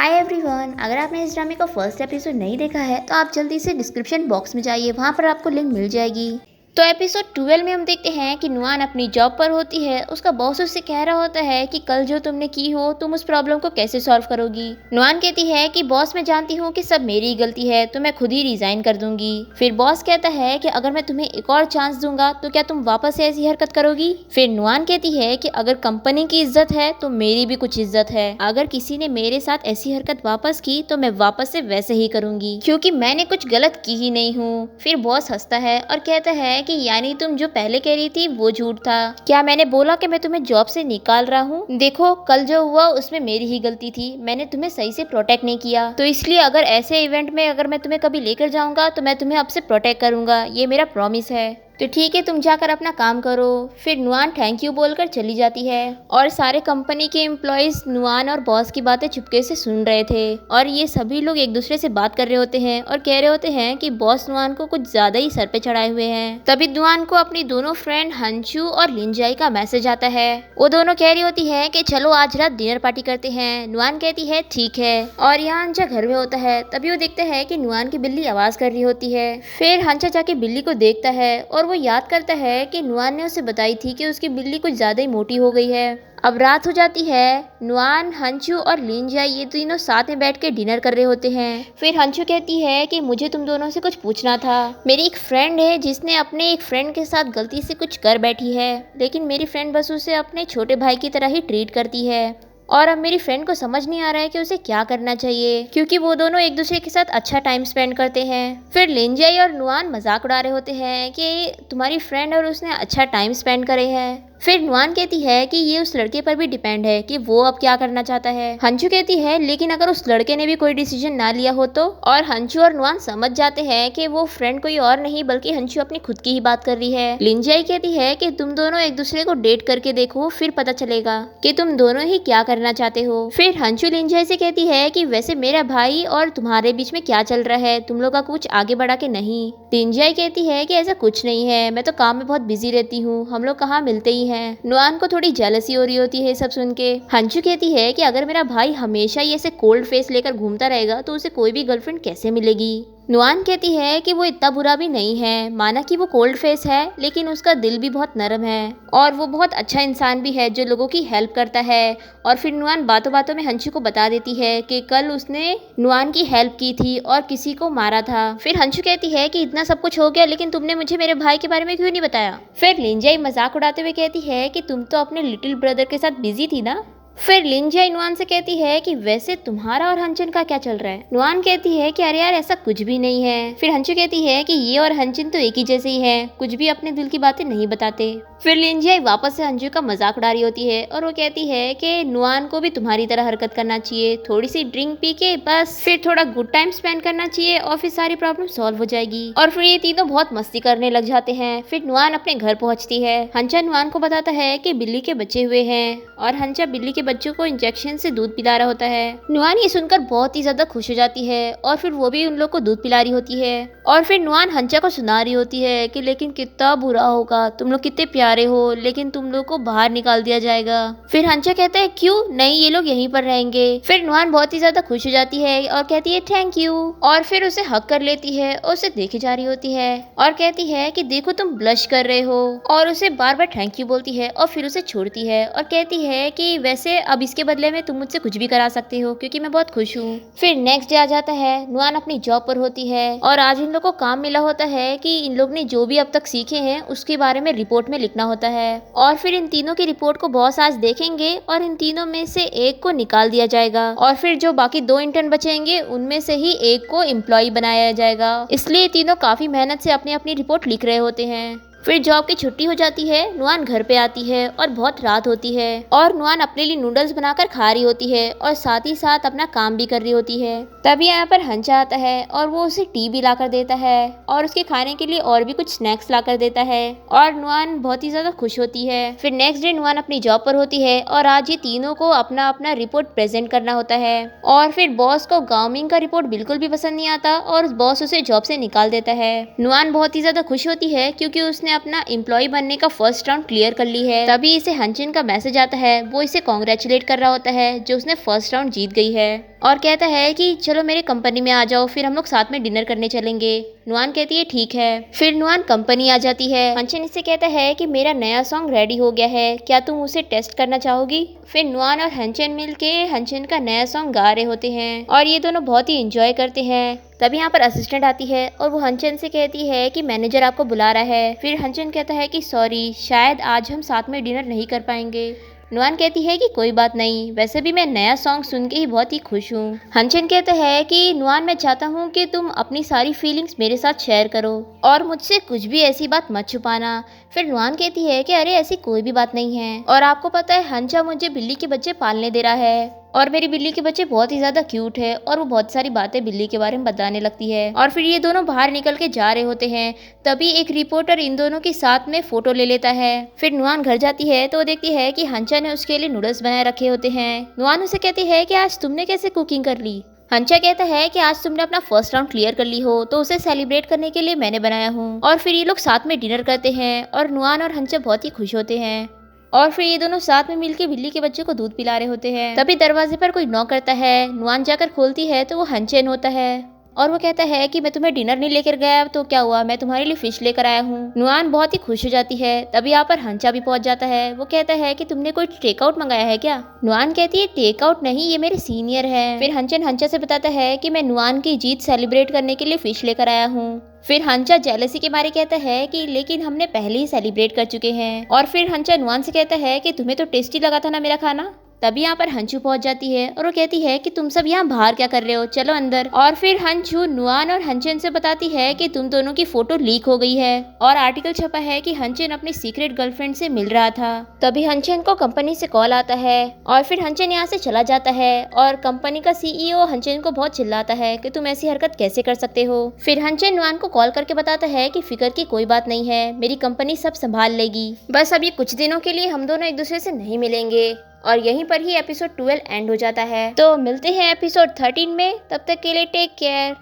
Hi everyone, अगर आपने इस ड्रामे का फर्स्ट एपिसोड नहीं देखा है तो आप जल्दी से डिस्क्रिप्शन बॉक्स में जाइए, वहाँ पर आपको लिंक मिल जाएगी। तो एपिसोड 12 में हम देखते हैं कि नुआन अपनी जॉब पर होती है। उसका बॉस उससे कह रहा होता है कि कल जो तुमने की हो तुम उस प्रॉब्लम को कैसे सॉल्व करोगी। नुआन कहती है कि बॉस मैं जानती हूँ कि सब मेरी गलती है तो मैं खुद ही रिजाइन कर दूंगी। फिर बॉस कहता है कि अगर मैं तुम्हें एक और चांस दूंगा तो क्या तुम वापस से ऐसी हरकत करोगी। फिर नुआन कहती है कि अगर कंपनी की इज्जत है तो मेरी भी कुछ इज्जत है। अगर किसी ने मेरे साथ ऐसी हरकत वापस की तो मैं वापस से वैसे ही करूंगी क्योंकि मैंने कुछ गलत की ही नहीं हूँ। फिर बॉस हंसता है और कहता है कि यानी तुम जो पहले कह रही थी वो झूठ था। क्या मैंने बोला कि मैं तुम्हें जॉब से निकाल रहा हूँ? देखो कल जो हुआ उसमें मेरी ही गलती थी, मैंने तुम्हें सही से प्रोटेक्ट नहीं किया। तो इसलिए अगर ऐसे इवेंट में अगर मैं तुम्हें कभी लेकर जाऊंगा तो मैं तुम्हें अब से प्रोटेक्ट करूंगा, ये मेरा प्रॉमिस है। तो ठीक है, तुम जाकर अपना काम करो। फिर नुआन थैंक यू बोलकर चली जाती है और सारे कंपनी के एम्प्लॉयज नुआन और बॉस की बातें चुपके से सुन रहे थे और ये सभी लोग एक दूसरे से बात कर रहे होते हैं और कह रहे होते हैं कि बॉस नुआन को कुछ ज्यादा ही सर पे चढ़ाए हुए हैं। तभी नुआन को अपनी दोनों फ्रेंड हंचू और लिंजाई का मैसेज आता है। वो दोनों कह रही होती है कि चलो आज रात डिनर पार्टी करते हैं। नुआन कहती है ठीक है और यहाँ हंचा घर में होता है। तभी वो देखता है कि नुआन की बिल्ली आवाज कर रही होती है। फिर हंचा जाके बिल्ली को देखता है और वो याद करता है कि नुआन ने उसे बताई थी कि उसकी बिल्ली कुछ ज्यादा ही मोटी हो गई है। अब रात हो जाती है। नुआन, हंचू और लिंजाई ये तीनों साथ में बैठ के डिनर कर रहे होते हैं। फिर हंचू कहती है कि मुझे तुम दोनों से कुछ पूछना था। मेरी एक फ्रेंड है जिसने अपने एक फ्रेंड के साथ गलती से कुछ कर बैठी है, लेकिन मेरी फ्रेंड बस उसे अपने छोटे भाई की तरह ही ट्रीट करती है और अब मेरी फ्रेंड को समझ नहीं आ रहा है कि उसे क्या करना चाहिए क्योंकि वो दोनों एक दूसरे के साथ अच्छा टाइम स्पेंड करते हैं। फिर लिंजाई और नुआन मजाक उड़ा रहे होते हैं कि तुम्हारी फ्रेंड और उसने अच्छा टाइम स्पेंड करे हैं। फिर नुआन कहती है कि ये उस लड़के पर भी डिपेंड है कि वो अब क्या करना चाहता है। हंचू कहती है लेकिन अगर उस लड़के ने भी कोई डिसीजन ना लिया हो तो। और हंचू और नुआन समझ जाते हैं कि वो फ्रेंड कोई और नहीं बल्कि हंचू अपनी खुद की ही बात कर रही है। लिंजाई कहती है कि तुम दोनों एक दूसरे को डेट करके देखो, फिर पता चलेगा कि तुम दोनों ही क्या करना चाहते हो। फिर हंचू लिंजाई से कहती है कि वैसे मेरा भाई और तुम्हारे बीच में क्या चल रहा है, तुम लोग का कुछ आगे बढ़ा के नहीं। लिंजाई कहती है कि ऐसा कुछ नहीं है, मैं तो काम में बहुत बिजी रहती हूँ, हम लोग कहाँ मिलते ही हैं। नुआन को थोड़ी जेलसी हो रही होती है सब सुन के। हंचू कहती है कि अगर मेरा भाई हमेशा ही ऐसे कोल्ड फेस लेकर घूमता रहेगा तो उसे कोई भी गर्लफ्रेंड कैसे मिलेगी। नुआन कहती है कि वो इतना बुरा भी नहीं है, माना कि वो कोल्ड फेस है लेकिन उसका दिल भी बहुत नरम है और वो बहुत अच्छा इंसान भी है जो लोगों की हेल्प करता है। और फिर नुआन बातों बातों में हंचू को बता देती है कि कल उसने नुआन की हेल्प की थी और किसी को मारा था। फिर हंचू कहती है कि इतना सब कुछ हो गया लेकिन तुमने मुझे मेरे भाई के बारे में क्यों नहीं बताया। फिर लिंजाई मजाक उड़ाते हुए कहती है कि तुम तो अपने लिटिल ब्रदर के साथ बिजी थी ना। फिर लिंजाई नुआन से कहती है कि वैसे तुम्हारा और हंचन का क्या चल रहा है। नुआन कहती है कि अरे यार ऐसा कुछ भी नहीं है। फिर हंचू कहती है कि ये और हंचन तो एक ही जैसे ही है, कुछ भी अपने दिल की बातें नहीं बताते। फिर लिंजाई वापस से हंचू का मजाक उड़ा रही होती है और वो कहती है कि नुआन को भी तुम्हारी तरह हरकत करना चाहिए, थोड़ी सी ड्रिंक पी के बस फिर थोड़ा गुड टाइम स्पेंड करना चाहिए और फिर सारी प्रॉब्लम सॉल्व हो जाएगी। और फिर ये तीनों बहुत मस्ती करने लग जाते हैं। फिर नुआन अपने घर पहुंचती है। हंचा नुआन को बताता है कि बिल्ली के बच्चे हुए हैं और हंचा बिल्ली के बच्चों को इंजेक्शन से दूध पिला रहा होता है। नुआन ये सुनकर बहुत ही ज्यादा खुश हो जाती है और फिर वो भी उन लोग को दूध पिला रही होती है। और फिर नुआन हंचा को सुना रही होती है कि लेकिन कितना बुरा होगा, तुम लोग कितने प्यारे हो लेकिन तुम लोग को बाहर निकाल दिया जाएगा। फिर हंचा कहता है क्यों नहीं, ये लोग यहीं पर रहेंगे। फिर नुआन बहुत ही ज्यादा खुश हो जाती है और कहती है थैंक यू और फिर उसे हक कर लेती है और उसे देखे जा रही होती है और कहती है कि देखो तुम ब्लश कर रहे हो और उसे बार बार थैंक यू बोलती है और फिर उसे छोड़ती है और कहती है कि वैसे अब इसके बदले में तुम मुझसे कुछ भी करा सकते हो क्योंकि मैं बहुत खुश हूँ। फिर नेक्स्ट डे आ जाता है। नुआन अपनी जॉब पर होती है और आज इन लोग को काम मिला होता है कि इन लोग ने जो भी अब तक सीखे हैं उसके बारे में रिपोर्ट में लिखना होता है और फिर इन तीनों की रिपोर्ट को बॉस आज देखेंगे और इन तीनों में से एक को निकाल दिया जाएगा और फिर जो बाकी 2 इंटर्न बचेंगे उनमें से ही एक को एम्प्लॉय बनाया जाएगा। इसलिए तीनों काफी मेहनत से अपनी अपनी रिपोर्ट लिख रहे होते हैं। फिर जॉब की छुट्टी हो जाती है। नुआन घर पे आती है और बहुत रात होती है और नुआन अपने लिए नूडल्स बनाकर खा रही होती है और साथ ही साथ अपना काम भी कर रही होती है। तभी यहाँ पर हंचा आता है और वो उसे टी भी ला कर देता है और उसके खाने के लिए और भी कुछ स्नैक्स ला कर देता है और नुआन बहुत ही ज्यादा खुश होती है। फिर नेक्स्ट डे नुआन अपनी जॉब पर होती है और आज ये तीनों को अपना अपना रिपोर्ट प्रेजेंट करना होता है और फिर बॉस को गाओमिंग का रिपोर्ट बिल्कुल भी पसंद नहीं आता और बॉस उसे जॉब से निकाल देता है। नुआन बहुत ही ज्यादा खुश होती है क्योंकि उसने उसने अपना एम्प्लॉय बनने का फर्स्ट राउंड क्लियर कर ली है। तभी इसे हंचिन का मैसेज आता है, वो इसे कॉन्ग्रेचुलेट कर रहा होता है जो उसने फर्स्ट राउंड जीत गई है और कहता है कि चलो मेरे कंपनी में आ जाओ, फिर हम लोग साथ में डिनर करने चलेंगे। नुआन कहती है ठीक है। फिर नुआन कंपनी आ जाती है। हंचिन इससे कहता है कि मेरा नया सॉन्ग रेडी हो गया है, क्या तुम उसे टेस्ट करना चाहोगी। फिर नुआन और हंचिन मिलके हंचिन का नया सॉन्ग गा रहे होते हैं और ये दोनों बहुत ही इंजॉय करते हैं। तभी यहाँ पर असिस्टेंट आती है और वो हंचिन से कहती है कि मैनेजर आपको बुला रहा है। फिर हंचिन कहता है कि सॉरी, शायद आज हम साथ में डिनर नहीं कर पाएंगे। नुआन कहती है कि कोई बात नहीं, वैसे भी मैं नया सॉन्ग सुन के ही बहुत ही खुश हूँ। हंचिन कहता है कि नुआन, मैं चाहता हूँ कि तुम अपनी सारी फीलिंग्स मेरे साथ शेयर करो और मुझसे कुछ भी ऐसी बात मत छुपाना। फिर नुआन कहती है कि अरे ऐसी कोई भी बात नहीं है और आपको पता है हंचा मुझे बिल्ली के बच्चे पालने दे रहा है और मेरी बिल्ली के बच्चे बहुत ही ज्यादा क्यूट है और वो बहुत सारी बातें बिल्ली के बारे में बताने लगती है। और फिर ये दोनों बाहर निकल के जा रहे होते हैं, तभी एक रिपोर्टर इन दोनों के साथ में फोटो ले लेता है। फिर नुआन घर जाती है तो वो देखती है कि हंचा ने उसके लिए नूडल्स बनाए रखे होते हैं। नुआन उसे कहती है कि आज तुमने कैसे कुकिंग कर ली। हंचा कहता है कि आज तुमने अपना फर्स्ट राउंड क्लियर कर ली हो तो उसे सेलिब्रेट करने के लिए मैंने बनाया हूँ। और फिर ये लोग साथ में डिनर करते हैं और नुआन और हंचा बहुत ही खुश होते हैं और फिर ये दोनों साथ में मिलके बिल्ली के बच्चे को दूध पिला रहे होते हैं। तभी दरवाजे पर कोई नॉक करता है। नुआन जाकर खोलती है तो वो हंचेन होता है और वो कहता है कि मैं तुम्हें डिनर नहीं लेकर गया तो क्या हुआ, मैं तुम्हारे लिए फिश लेकर आया हूँ। नुआन बहुत ही खुश हो जाती है। तभी यहाँ पर हंचा भी पहुंच जाता है। वो कहता है कि तुमने कोई टेकआउट मंगाया है क्या। नुआन कहती है टेकआउट नहीं, ये मेरे सीनियर है। फिर हंचन हंचा से बताता है कि मैं नुआन की जीत सेलिब्रेट करने के लिए फिश लेकर आया हूँ। फिर हंचा जेलसी के बारे कहता है कि लेकिन हमने पहले ही सेलिब्रेट कर चुके हैं। और फिर हंचा नुआन से कहता है कि तुम्हें तो टेस्टी लगा था ना मेरा खाना। तभी यहाँ पर हंचू पहुंच जाती है और वो कहती है कि तुम सब यहाँ बाहर क्या कर रहे हो, चलो अंदर। और फिर हंचू नुआन और हंचन से बताती है कि तुम दोनों की फोटो लीक हो गई है और आर्टिकल छपा है कि हंचन अपनी सीक्रेट गर्लफ्रेंड से मिल रहा था। तभी हंचन को कंपनी से कॉल आता है और फिर हंचन यहाँ से चला जाता है और कंपनी का सीईओ हंचन को बहुत चिल्लाता है कि तुम ऐसी हरकत कैसे कर सकते हो। फिर हंचन नुआन को कॉल करके बताता है कि फिक्र की कोई बात नहीं है, मेरी कंपनी सब संभाल लेगी, बस अभी कुछ दिनों के लिए हम दोनों एक दूसरे से नहीं मिलेंगे। और यहीं पर ही एपिसोड 12 एंड हो जाता है। तो मिलते हैं एपिसोड 13 में, तब तक के लिए टेक केयर।